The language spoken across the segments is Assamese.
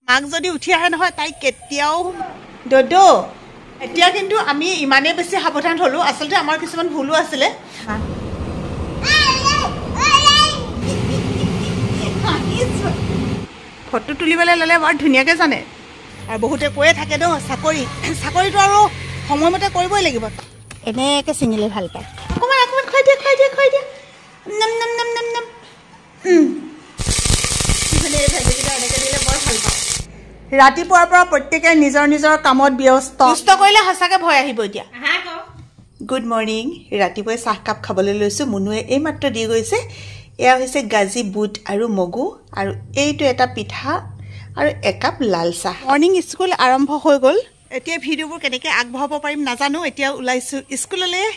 মাক যদি উঠি আহে নহয় তাই কেতিয়াও দদো এতিয়া কিন্তু আমি ইমানেই বেছি সাৱধান হলো আসলতে আমাৰ কিছুমান ভুলো আছিলে ফটো তুলিবলৈ ল'লে বৰ ধুনীয়াকৈ জানে আৰু বহুতে কৈয়ে থাকে ন চাকৰিটো আৰু সময়মতে কৰিবই লাগিব এনেকৈ ছিঙিলে ভাল পায় অকণমান খুৱাই দিয়া নম নম নম নম নম ভাজিকেইটা এনেকৈ দিলে বৰ ভাল পায় ৰাতিপুৱাৰ পৰা প্ৰত্যেকে নিজৰ নিজৰ কামত ব্যস্ত সুস্থ কৰিলে সঁচাকৈ ভয় আহিব এতিয়া গুড মৰ্ণিং ৰাতিপুৱাই চাহকাপ খাবলৈ লৈছোঁ মুনুৱে এইমাত্ৰ দি গৈছে এয়া হৈছে গাজি বুট আৰু মগু আৰু এইটো এটা পিঠা আৰু একাপ লাল চাহ মৰ্ণিং স্কুল আৰম্ভ হৈ গ'ল এতিয়া ভিডিঅ'বোৰ কেনেকৈ আগবঢ়াব পাৰিম নাজানো এতিয়া ওলাইছোঁ স্কুললৈ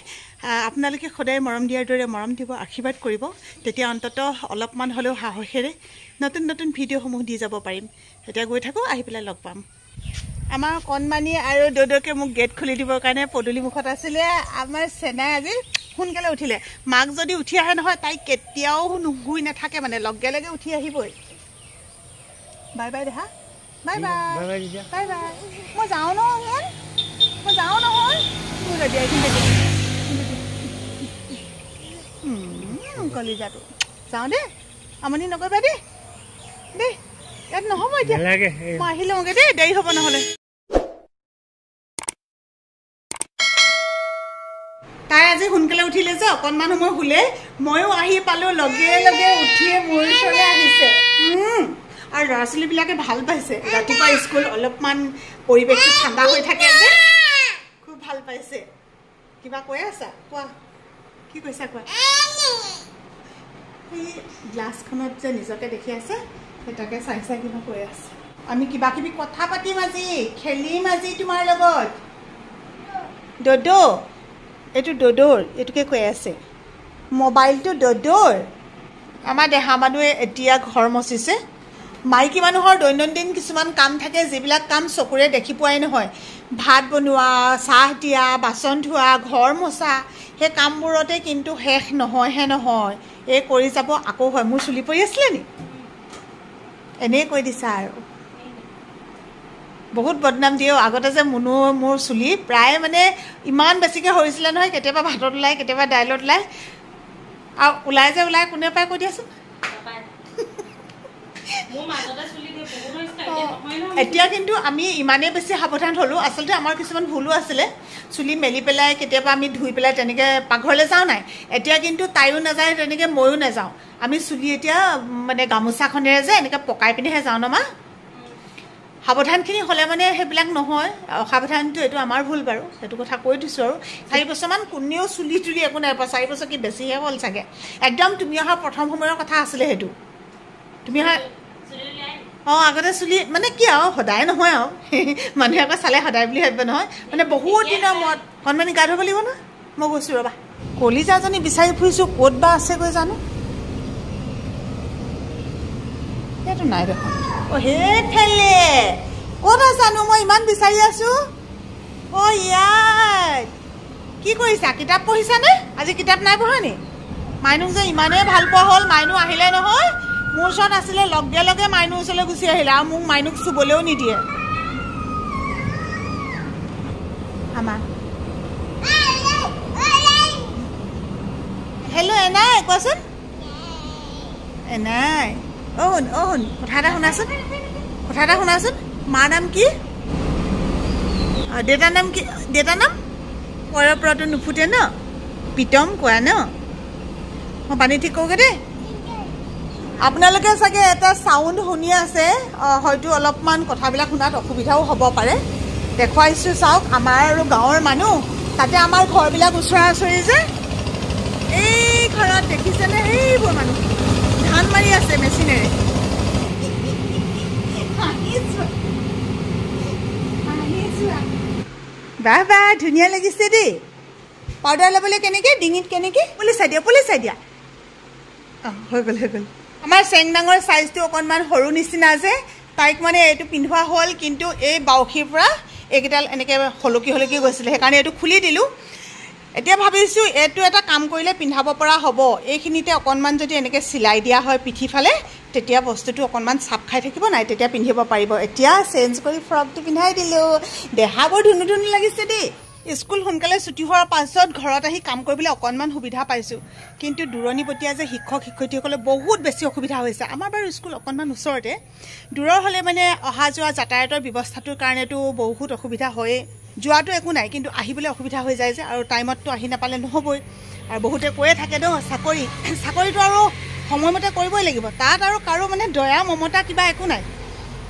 আপোনালোকে সদায় মৰম দিয়াৰ দৰে মৰম দিব আশীৰ্বাদ কৰিব তেতিয়া অন্ততঃ অলপমান হ'লেও সাহসেৰে নতুন নতুন ভিডিঅ'সমূহ দি যাব পাৰিম এতিয়া গৈ থাকোঁ আহি পেলাই লগ পাম আমাৰ কণমানি আৰু দদৌকে মোক গেট খুলি দিবৰ কাৰণে পদূলি মুখত আছিলে আমাৰ চেনাই আজি সোনকালে উঠিলে মাক যদি উঠি আহে নহয় তাই কেতিয়াও শুই নাথাকে মানে লগে লগে উঠি আহিবই বাই বাই দেহা বাই বাই বাই বাই মই যাওঁ নহয় মোৰ ৰেডি আহি কলিজাটো যাওঁ দেই আমনি নকৰিবা দেই ইয়াত নহ'ব এতিয়া মই আহি লওঁগৈ দেই দেৰি হ'ব নহ'লে তাই আজি সোনকালে উঠিলে যে অকণমান সময় শুলে ময়ো আহি পালোঁ লগে লগে উঠিয়ে মোৰ ওচৰলৈ আহিছে আৰু ল'ৰা ছোৱালীবিলাকে ভাল পাইছে ৰাতিপুৱা স্কুল অলপমান পৰিৱেশটো ঠাণ্ডা হৈ থাকে যে খুব ভাল পাইছে কিবা কৈ আছা কোৱা কি কৈছা কোৱা সেই গ্লাছখনত যে নিজকে দেখি আছে সেই তাকে চাই কিবা কৈ আছে আমি কিবা কিবি কথা পাতিম আজি খেলিম আজি তোমাৰ লগত দদৌ এইটো দদৌৰ এইটোকে কৈ আছে মোবাইলটো দদৌৰ আমাৰ দেহা মানুহে এতিয়া ঘৰ মচিছে মাইকী মানুহৰ দৈনন্দিন কিছুমান কাম থাকে যিবিলাক কাম চকুৰে দেখি পোৱাই নহয় ভাত বনোৱা চাহ দিয়া বাচন ধোৱা ঘৰ মচা সেই কামবোৰতে কিন্তু শেষ নহয়হে নহয় এই কৰি যাব আকৌ হয় মোৰ চুলি পৰি আছিলে নি এনেই কৈ দিছা আৰু বহুত বদনাম দিওঁ আগতে যে মুনু মোৰ চুলি প্ৰায় মানে ইমান বেছিকৈ সৰিছিলে নহয় কেতিয়াবা ভাতত ওলায় কেতিয়াবা দাইলত ওলায় আৰু ওলাই যে ওলাই কোনে পাই কৈ দিয়াচোন এতিয়া কিন্তু আমি ইমানেই বেছি সাৱধান হ'লোঁ আচলতে আমাৰ কিছুমান ভুলো আছিলে চুলি মেলি পেলাই কেতিয়াবা আমি ধুই পেলাই তেনেকৈ পাকঘৰলৈ যাওঁ নাই এতিয়া কিন্তু তাইও নাযায় তেনেকৈ ময়ো নাযাওঁ আমি চুলি এতিয়া মানে গামোচাখনেৰে যে এনেকৈ পকাই পিনিহে যাওঁ ন মা সাৱধানখিনি হ'লে মানে সেইবিলাক নহয় অসাৱধানটো এইটো আমাৰ ভুল বাৰু সেইটো কথা কৈ দিছোঁ আৰু 4 বছৰমান কোনেও চুলি তুলি একো নাই পোৱা 4 বছৰ কি বেছিহে হ'ল চাগে একদম তুমি অহা প্ৰথম সময়ৰ কথা আছিলে সেইটো তুমি অহা আগতে চুলি মানে কি আৰু সদায় নহয় আৰু মানুহে আকৌ চালে সদায় বুলি ভাবিব নহয় মানে বহুত দিনৰ মূৰত কণমানি গা ধুব লাগিব ন মই গৈছোঁ ৰ'বা কলিজাজনী বিচাৰি ফুৰিছোঁ ক'ত বা আছেগৈ জানো সেইটো নাই দেখোন সেইফালে ক'ত আছানো মই ইমান বিচাৰি আছোঁ ইয়াত কি কৰিছা কিতাপ পঢ়িছানে আজি কিতাপ নাই পঢ়া নি মাইনুক যে ইমানেই ভাল পোৱা হ'ল মাইনু আহিলে নহয় মোৰ ওচৰত আছিলে লগে লগে মাইনুৰ ওচৰলৈ গুচি আহিলে আৰু মোক মাইনুক চুবলৈও নিদিয়ে আমাৰ হেল্ল' এনাই কোৱাচোন এনাই শুন কথা এটা শুনাচোন মাৰ নাম কি দেউতাৰ নাম কি দেউতাৰ নাম পৰৰ পৰাটো নুফুটে ন প্ৰীতম কোৱা ন মই পানী ঠিক কৰোঁগৈ দেই আপোনালোকে চাগে এটা চাউণ্ড শুনি আছে হয়তো অলপমান কথাবিলাক শুনাত অসুবিধাও হ'ব পাৰে দেখুৱাইছোঁ চাওক আমাৰ আৰু গাঁৱৰ মানুহ তাতে আমাৰ ঘৰবিলাক ওচৰা ওচৰি যে এই ঘৰত দেখিছেনে সেইবোৰ মানুহ ধান মাৰি আছে মেচিনেৰে বাবা ধুনীয়া লাগিছে দেই পাউডাৰ ল'বলৈ কেনেকৈ ডিঙিত কেনেকৈ পুলিচাই দিয়া হৈ গ'ল আমাৰ চেংডাঙৰ চাইজটো অকণমান সৰু নিচিনা যে তাইক মানে এইটো পিন্ধোৱা হ'ল কিন্তু এই বাউসীৰ পৰা এইকেইডাল এনেকৈ হলকি গৈছিলে সেইকাৰণে এইটো খুলি দিলোঁ এতিয়া ভাবিছোঁ এইটো এটা কাম কৰিলে পিন্ধাব পৰা হ'ব এইখিনিতে অকণমান যদি এনেকৈ চিলাই দিয়া হয় পিঠিফালে তেতিয়া বস্তুটো অকণমান চাপ খাই থাকিব নাই তেতিয়া পিন্ধিব পাৰিব এতিয়া চেঞ্জ কৰি ফ্ৰকটো পিন্ধাই দিলোঁ দেহা বৰ ধুনু ধুনু লাগিছে দেই স্কুল সোনকালে ছুটি হোৱাৰ পাছত ঘৰত আহি কাম কৰিবলৈ অকণমান সুবিধা পাইছোঁ কিন্তু দূৰণিবতীয়া যে শিক্ষক শিক্ষয়িত্ৰীসকলে বহুত বেছি অসুবিধা হৈছে আমাৰ বাৰু স্কুল অকণমান ওচৰতে দূৰৰ হ'লে মানে অহা যোৱা যাতায়াতৰ ব্যৱস্থাটোৰ কাৰণেতো বহুত অসুবিধা হয়ে যোৱাটো একো নাই কিন্তু আহিবলৈ অসুবিধা হৈ যায় যে আৰু টাইমততো আহি নাপালে নহ'বই আৰু বহুতে কৈয়ে থাকে ন চাকৰিটো আৰু সময়মতে কৰিবই লাগিব তাত আৰু কাৰো মানে দয়া মমতা কিবা একো নাই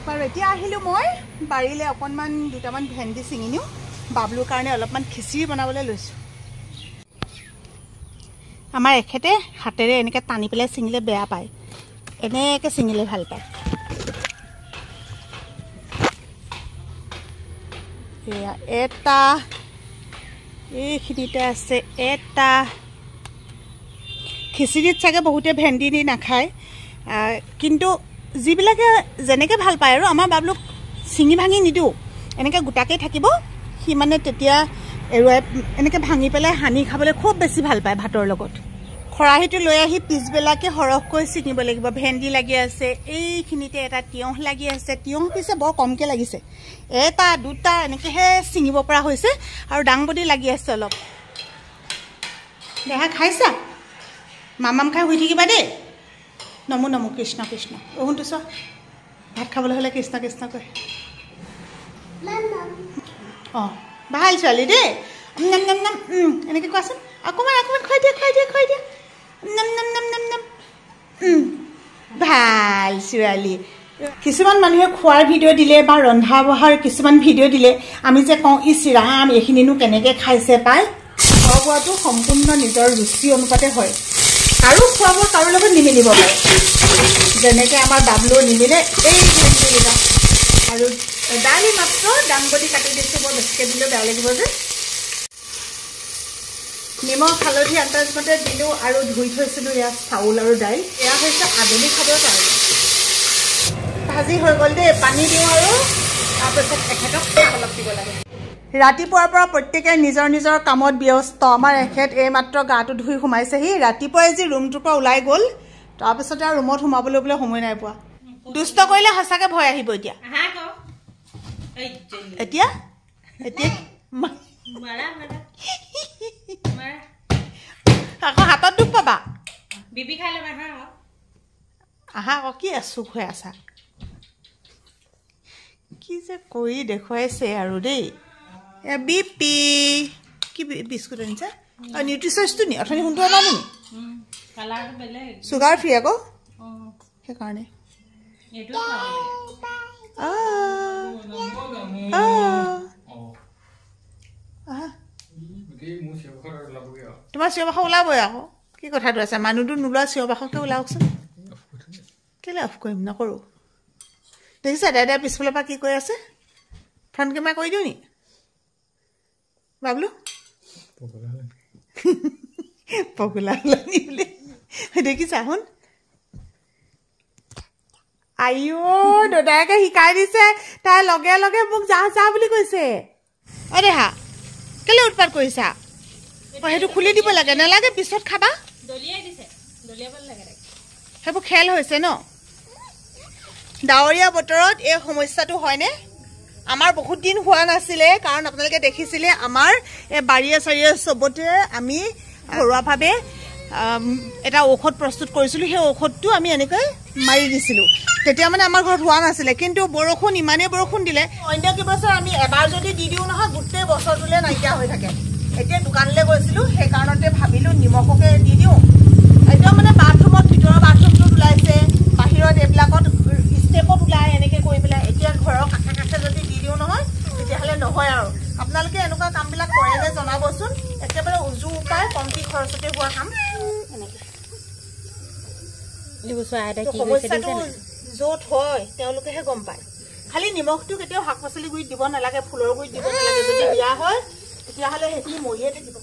বাৰু এতিয়া আহিলোঁ মই বাৰীলৈ অকণমান দুটামান ভেন্দি ছিঙি নিওঁ বাবলুৰ কাৰণে অলপমান খিচিৰি বনাবলৈ লৈছোঁ আমাৰ এখেতে হাতেৰে এনেকৈ টানি পেলাই ছিঙিলে বেয়া পায় এনেকৈ ছিঙিলে ভাল পায় এয়া এটা এইখিনিতে আছে এটা খিচিৰিত চাগে বহুতে ভেন্দি দি নাখায় কিন্তু যিবিলাকে যেনেকৈ ভাল পায় আৰু আমাৰ বাবলুক ছিঙি ভাঙি নিদিওঁ এনেকৈ গোটাকৈ থাকিব সি মানে তেতিয়া এৰুৱাই এনেকৈ ভাঙি পেলাই সানি খাবলৈ খুব বেছি ভাল পায় ভাতৰ লগত খৰাহিটো লৈ আহি পিছবেলাকে সৰহকৈ ছিঙিব লাগিব ভেন্দি লাগি আছে এইখিনিতে এটা তিয়ঁহ লাগি আছে তিয়ঁহ পিছে বৰ কমকৈ লাগিছে এটা দুটা এনেকৈহে ছিঙিব পৰা হৈছে আৰু দাংবডি লাগি আছে অলপ দেহা খাইছা মামাম খাই শুই থাকিবা দেই নমো নমো কৃষ্ণ কৃষ্ণ শুনটো চোৱা ভাত খাবলৈ হ'লে কৃষ্ণ কৃষ্ণ কয় অঁ ভাল ছোৱালী দেই নাম নাম নাম এনেকৈ কোৱাচোন অকণমান খুৱাই দিয়া নাম নাম নাম নাম নাম ভাল ছোৱালী কিছুমান মানুহে খোৱাৰ ভিডিঅ' দিলে বা ৰন্ধা বঢ়াৰ কিছুমান ভিডিঅ' দিলে আমি যে কওঁ ইচ ৰাম এইখিনিনো কেনেকৈ খাইছে পাই খোৱা বোৱাটো সম্পূৰ্ণ নিজৰ ৰুচি অনুপাতে হয় আৰু খোৱা বোৱা কাৰো লগত নিমিলিব পাৰে যেনেকৈ আমাৰ বাবলুৰ নিমিলে এই ভেন্দিকেইটা আৰু দালি মাত্ৰ দাংবডি কাটি দিছোঁ বৰ বেছিকৈ দিলেও বেয়া লাগিব যে নিমখ হালধি আন্দাজমতে দিলোঁ আৰু ধুই থৈছিলোঁ ইয়াত চাউল আৰু দাইল এয়া হৈছে আবেলি খাবৰ কাৰণে ভাজি হৈ গ'ল দেই পানী দিওঁ আৰু তাৰপিছত এখেতক অলপ দিব লাগে ৰাতিপুৱাৰ পৰা প্ৰত্যেকে নিজৰ নিজৰ কামত ব্যস্ত আমাৰ এখেত এইমাত্ৰ গাটো ধুই সোমাইছেহি ৰাতিপুৱাই যি ৰুমটোৰ পৰা ওলাই গ'ল তাৰপিছতে আৰু ৰুমত সোমাবলৈ বোলে সময় নাই পোৱা দুষ্ট কৰিলে সঁচাকৈ ভয় আহিব এতিয়া এতিয়া এতিয়া আকৌ হাতত দুখ পাবা বিবি খাই ল'বা আহা আকৌ কি চুখ হৈ আছা কি যে কৰি দেখুৱাইছে আৰু দেই বিপি কি বিস্কুট আনিছা নিউট্ৰিচইচটো নি অথনি সোনটো অনা নি চুগাৰ ফ্ৰী আকৌ সেইকাৰণে তোমাৰ চিঞৰ বাখৰ ওলাবই আকৌ কি কথাটো আছে মানুহটো নোলোৱা চিঞৰ বাখৰকে ওলাওকচোন কেলৈ অফ কৰিম নকৰোঁ দেখিছা দাদাই পিছফালৰ পৰা কি কৈ আছে ফ্ৰণ্ট কেমেৰা কৰি দিওঁ নি বাবলু পগলা হলনি বোলে দেখিছা শুন আইঅ' দাদাকে শিকাই দিছে তাই লগে লগে মোক যা যা বুলি কৈছে অ দেহা কেলৈ উৎপাত কৰিছা সেইটো খুলি দিব লাগে নালাগে পিছত খাবা সেইবোৰ খেল হৈছে ন ডাৱৰীয়া বতৰত এই সমস্যাটো হয়নে আমাৰ বহুত দিন হোৱা নাছিলে কাৰণ আপোনালোকে দেখিছিলে আমাৰ এই বাৰীয়ে চাৰিয়ে চবতে আমি ঘৰুৱাভাৱে এটা ঔষধ প্ৰস্তুত কৰিছিলোঁ সেই ঔষধটো আমি এনেকৈ মাৰি দিছিলোঁ তেতিয়া মানে আমাৰ ঘৰত হোৱা নাছিলে কিন্তু বৰষুণ ইমানেই বৰষুণ দিলে অন্য কেইবছৰ আমি এবাৰ যদি দি দিওঁ নহয় গোটেই বছৰটোলৈ নাইকিয়া হৈ থাকে এতিয়া দোকানলৈ গৈছিলোঁ সেইকাৰণতে ভাবিলোঁ নিমখকে দি দিওঁ একদম মানে বাথৰুমত ভিতৰৰ বাথৰুমটোত ওলাইছে বাহিৰত এইবিলাকত ষ্টেপত ওলাই এনেকৈ কৰি পেলাই এতিয়া ঘৰৰ কাষে কাষে যদি দি দিওঁ নহয় তেতিয়াহ'লে নহয় আৰু আপোনালোকে এনেকুৱা কামবিলাক কৰেনে জনাবচোন একেবাৰে উজু উপায় কমটি খৰচতে হোৱা কাম সমস্যাটো য'ত হয় তেওঁলোকেহে গম পায় খালি নিমখটো কেতিয়াও শাক পাচলি গুৰিত দিব নালাগে ফুলৰ গুৰিত দিব নালাগে যদি দিয়া হয় তেতিয়াহ'লে সেইখিনি মৰিয়ে থাকিব